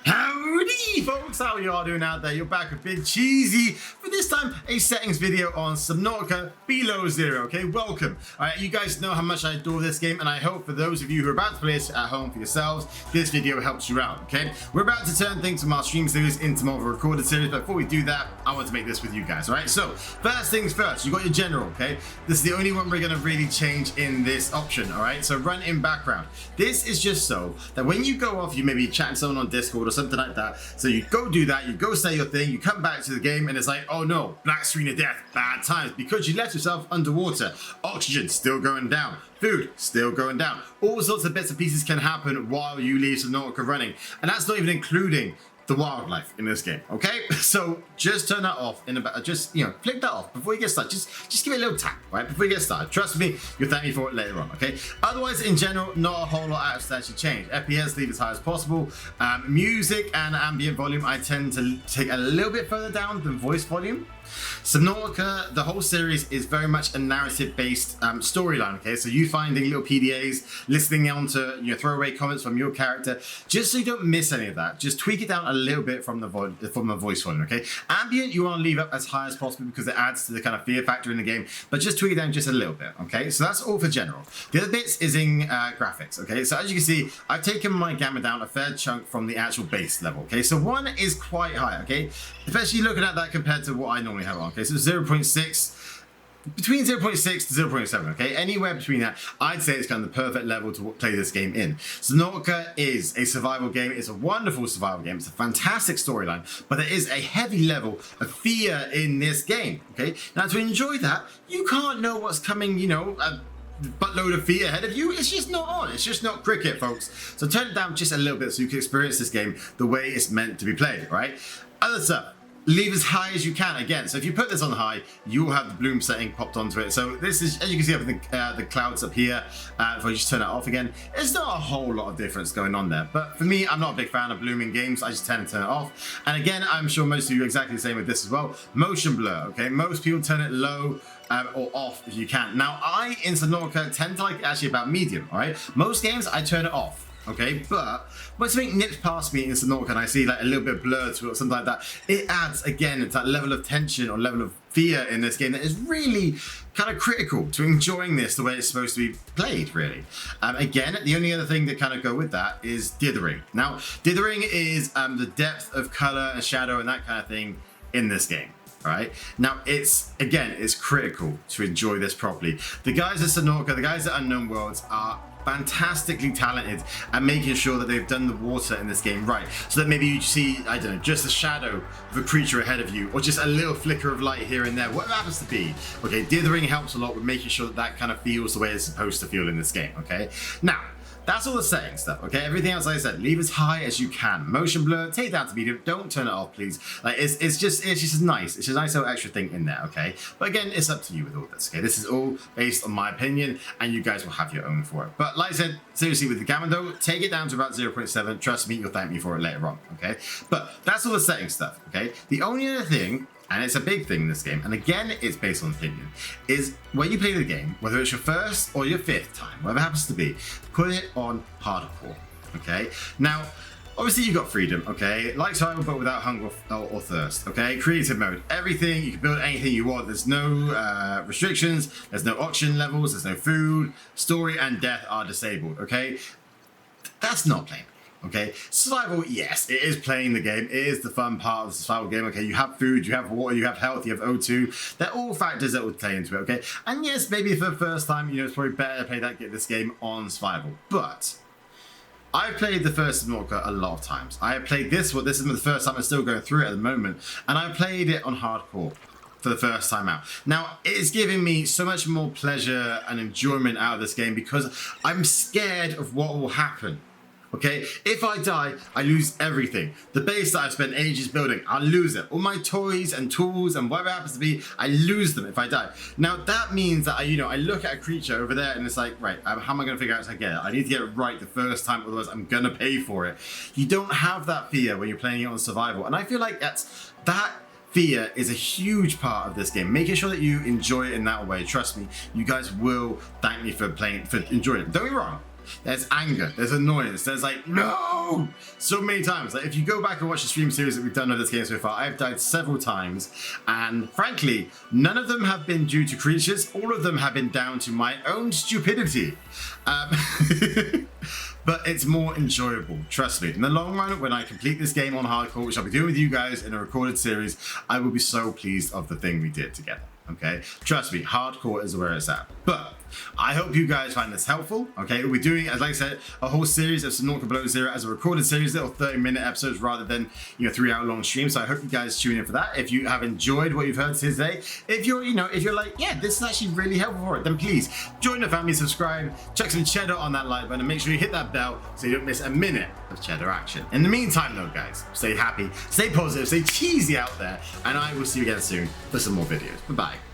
Howdy folks, how you all doing out there? You're back with Big Cheesy for this time a settings video on Subnautica Below Zero, okay? Welcome. Alright, you guys know how much I adore this game, and I hope for those of you who are about to play this at home for yourselves, this video helps you out, okay? We're about to turn things from our stream series into more of a recorded series, but before we do that, I want to make this with you guys, alright? So, first things first, you got your general, okay? This is the only one we're going to really change in this option, alright? So run in background. This is just so that when you go off, you maybe chat to someone on Discord or something like that, so you go do that, you go say your thing, you come back to the game and it's like, oh no, black screen of death, bad times, because you left yourself underwater. Oxygen still going down, food still going down, all sorts of bits and pieces can happen while you leave Subnautica running, and that's not even including the wildlife in this game, okay? So just turn that off in about, just, you know, flick that off before you get started. Just give it a little tap, right? Before you get started. Trust me, you'll thank me for it later on, okay? Otherwise, in general, not a whole lot else to actually change. FPS, leave as high as possible. Music and ambient volume, I tend to take a little bit further down than voice volume. Subnautica, the whole series is very much a narrative-based storyline, okay? So you finding little PDAs, listening on to throwaway comments from your character, just so you don't miss any of that. Just tweak it down a little bit from the voice volume, okay? Ambient, you want to leave up as high as possible because it adds to the kind of fear factor in the game, but just tweak it down just a little bit, okay? So that's all for general. The other bits is in graphics, okay? So as you can see, I've taken my gamma down a fair chunk from the actual base level, okay? So 1 is quite high, okay? Especially looking at that compared to what I normally have on, okay? So 0.6, between 0.6 to 0.7, okay? Anywhere between that, I'd say it's kind of the perfect level to play this game in. Subnautica is a survival game. It's a wonderful survival game. It's a fantastic storyline, but there is a heavy level of fear in this game, okay? Now, to enjoy that, you can't know what's coming, you know, a buttload of feet ahead of you. It's just not on. It's just not cricket, folks. So turn it down just a little bit so you can experience this game the way it's meant to be played, right? Other stuff. Leave as high as you can again. So if you put this on high, you will have the bloom setting popped onto it. So this is, as you can see up the clouds up here, if I just turn it off again, it's not a whole lot of difference going on there. But for me, I'm not a big fan of blooming games. I just tend to turn it off. And again, I'm sure most of you are exactly the same with this as well. Motion blur, okay? Most people turn it low or off if you can. Now, I, in Subnautica, tend to like it actually about medium, all right? Most games, I turn it off. Okay, but when something nips past me in Subnautica and I see like a little bit blurred to it or something like that, it adds again to that level of tension or level of fear in this game that is really kind of critical to enjoying this the way it's supposed to be played, really. Again, the only other thing that kind of go with that is dithering. Now, dithering is the depth of color and shadow and that kind of thing in this game. Right now, it's critical to enjoy this properly. The guys at Subnautica, the guys at Unknown Worlds are fantastically talented at making sure that they've done the water in this game right, so that maybe you see, I don't know, just a shadow of a creature ahead of you, or just a little flicker of light here and there, whatever it happens to be. Okay, dithering helps a lot with making sure that that kind of feels the way it's supposed to feel in this game. Okay, now that's all the setting stuff, okay? Everything else, like I said, leave as high as you can. Motion blur, take that to medium. Don't turn it off, please. Like, it's just nice. It's just a nice little extra thing in there, okay? But again, it's up to you with all this, okay? This is all based on my opinion, and you guys will have your own for it. But like I said, seriously, with the gamma though, take it down to about 0.7. Trust me, you'll thank me for it later on, okay? But that's all the setting stuff, okay? The only other thing, and it's a big thing in this game, and again, it's based on opinion, is when you play the game, whether it's your first or your 5th time, whatever it happens to be, put it on hardcore, okay? Now, obviously you've got freedom, okay? Like survival, but without hunger or thirst, okay? Creative mode, everything, you can build anything you want. There's no restrictions, there's no oxygen levels, there's no food, story and death are disabled, okay? That's not playing. Okay, survival, yes, it is playing the game. It is the fun part of the survival game. Okay, you have food, you have water, you have health, you have O2. They're all factors that would play into it, okay? And yes, maybe for the first time, you know, it's probably better to get this game on survival. But I've played the first Subnautica a lot of times. I have played this one. This is the first time I'm still going through it at the moment. And I played it on hardcore for the first time out. Now, it is giving me so much more pleasure and enjoyment out of this game because I'm scared of what will happen. Okay, if I die, I lose everything. The base that I've spent ages building, I'll lose it. All my toys and tools and whatever it happens to be, I lose them if I die. Now that means that I look at a creature over there and it's like, right, how am I going to figure out how to get it? I need to get it right the first time, otherwise I'm going to pay for it. You don't have that fear when you're playing it on survival, and I feel like that fear is a huge part of this game. Making sure that you enjoy it in that way. Trust me, you guys will thank me for enjoying it. Don't get me wrong. there's anger, there's annoyance, there's like, no! So many times. Like, if you go back and watch the stream series that we've done of this game so far, I've died several times, and frankly, none of them have been due to creatures, all of them have been down to my own stupidity. But it's more enjoyable, trust me. In the long run, when I complete this game on hardcore, which I'll be doing with you guys in a recorded series, I will be so pleased of the thing we did together, okay? Trust me, hardcore is where it's at. But I hope you guys find this helpful, okay? We'll be doing, as like I said, a whole series of Subnautica Below Zero as a recorded series, little 30-minute episodes rather than, 3-hour-long streams. So I hope you guys tune in for that. If you have enjoyed what you've heard today, if you're, if you're like, yeah, this is actually really helpful for it, then please join the family, subscribe, chuck some cheddar on that like button, and make sure you hit that bell so you don't miss a minute of cheddar action. In the meantime, though, guys, stay happy, stay positive, stay cheesy out there, and I will see you again soon for some more videos. Bye-bye.